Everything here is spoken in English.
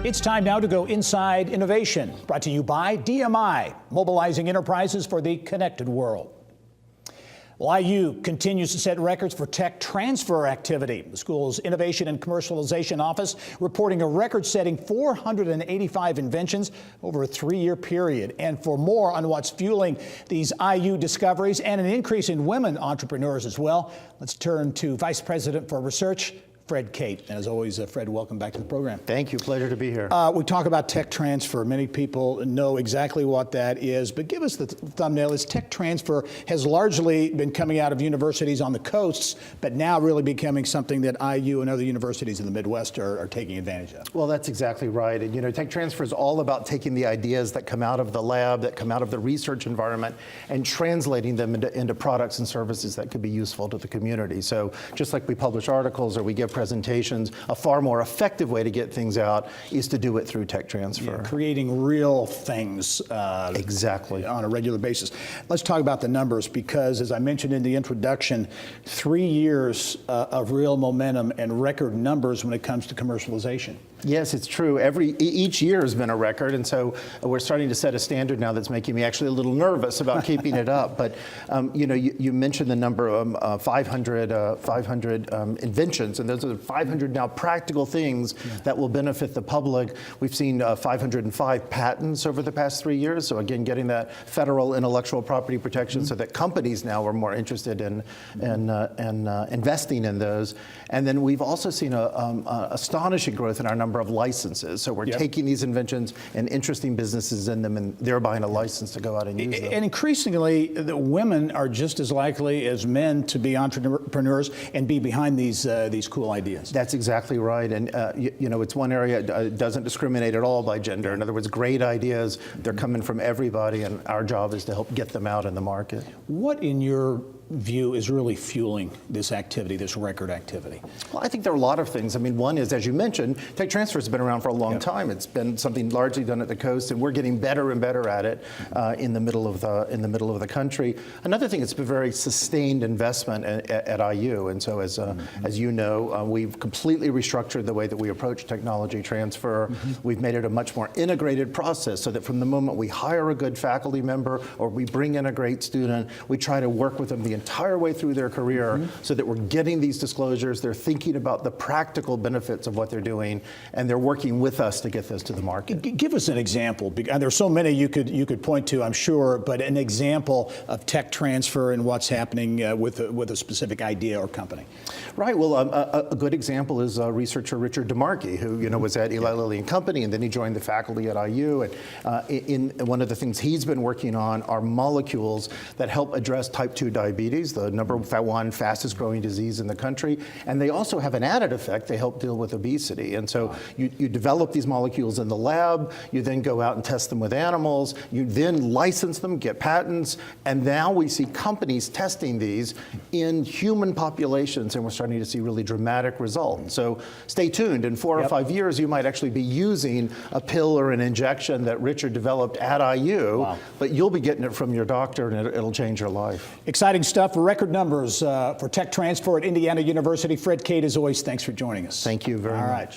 It's time now to go inside innovation, brought to you by DMI, mobilizing enterprises for the connected world. Well, IU continues to set records for tech transfer activity. The school's Innovation and Commercialization Office reporting a record-setting 485 inventions over a 3-year period. And for more on what's fueling these IU discoveries and an increase in women entrepreneurs as well, let's turn to Vice President for Research, Fred Cate. And as always, Fred, welcome back to the program. Thank you. Pleasure to be here. We talk about tech transfer. Many people know exactly what that is, but give us the thumbnail. Is tech transfer has largely been coming out of universities on the coasts, but now really becoming something that IU and other universities in the Midwest are taking advantage of. Well, that's exactly right. And tech transfer is all about taking the ideas that come out of the lab, that come out of the research environment, and translating them into products and services that could be useful to the community. So just like we publish articles or we give presentations, a far more effective way to get things out is to do it through tech transfer. Yeah, creating real things exactly on a regular basis. Let's talk about the numbers because, as I mentioned in the introduction, 3 years of real momentum and record numbers when it comes to commercialization. Yes, it's true. Each year has been a record, and so we're starting to set a standard now that's making me actually a little nervous about keeping it up. But you mentioned the number of 500 inventions, and those are 500 now practical things that will benefit the public. We've seen 505 patents over the past 3 years. So again, getting that federal intellectual property protection so that companies now are more interested in investing in those. And then we've also seen astonishing growth in our number of licenses. So we're taking these inventions and interesting businesses in them, and they're buying a license to go out and use them. And increasingly, the women are just as likely as men to be entrepreneurs and be behind these cool ideas. That's exactly right. And it's one area that doesn't discriminate at all by gender. In other words, great ideas, they're coming from everybody, and our job is to help get them out in the market. What, in your view, is really fueling this activity, this record activity? Well, I think there are a lot of things. I mean, one is, as you mentioned, tech transfer has been around for a long time. It's been something largely done at the coast, and we're getting better and better at it in the middle of the country. Another thing, it's been very sustained investment at IU, and so as you know, we've completely restructured the way that we approach technology transfer. We've made it a much more integrated process, so that from the moment we hire a good faculty member or we bring in a great student, we try to work with them the entire way through their career so that we're getting these disclosures, they're thinking about the practical benefits of what they're doing, and they're working with us to get those to the market. Give us an example. There's so many you could point to, I'm sure, but an example of tech transfer and what's happening with a specific idea or company. Right. Well, a good example is researcher Richard DeMarchi, who was at Eli Lilly and Company, and then he joined the faculty at IU. And one of the things he's been working on are molecules that help address type 2 diabetes, the number one fastest growing disease in the country. And they also have an added effect. They help deal with obesity. And so you develop these molecules in the lab, you then go out and test them with animals, you then license them, get patents, and now we see companies testing these in human populations, and we're starting to see really dramatic results. So stay tuned. In 4 or 5 years, you might actually be using a pill or an injection that Richard developed at IU, but you'll be getting it from your doctor, and it'll change your life. Exciting stuff. Record numbers for tech transfer at Indiana University. Fred Cate, as always, thanks for joining us. Thank you very much.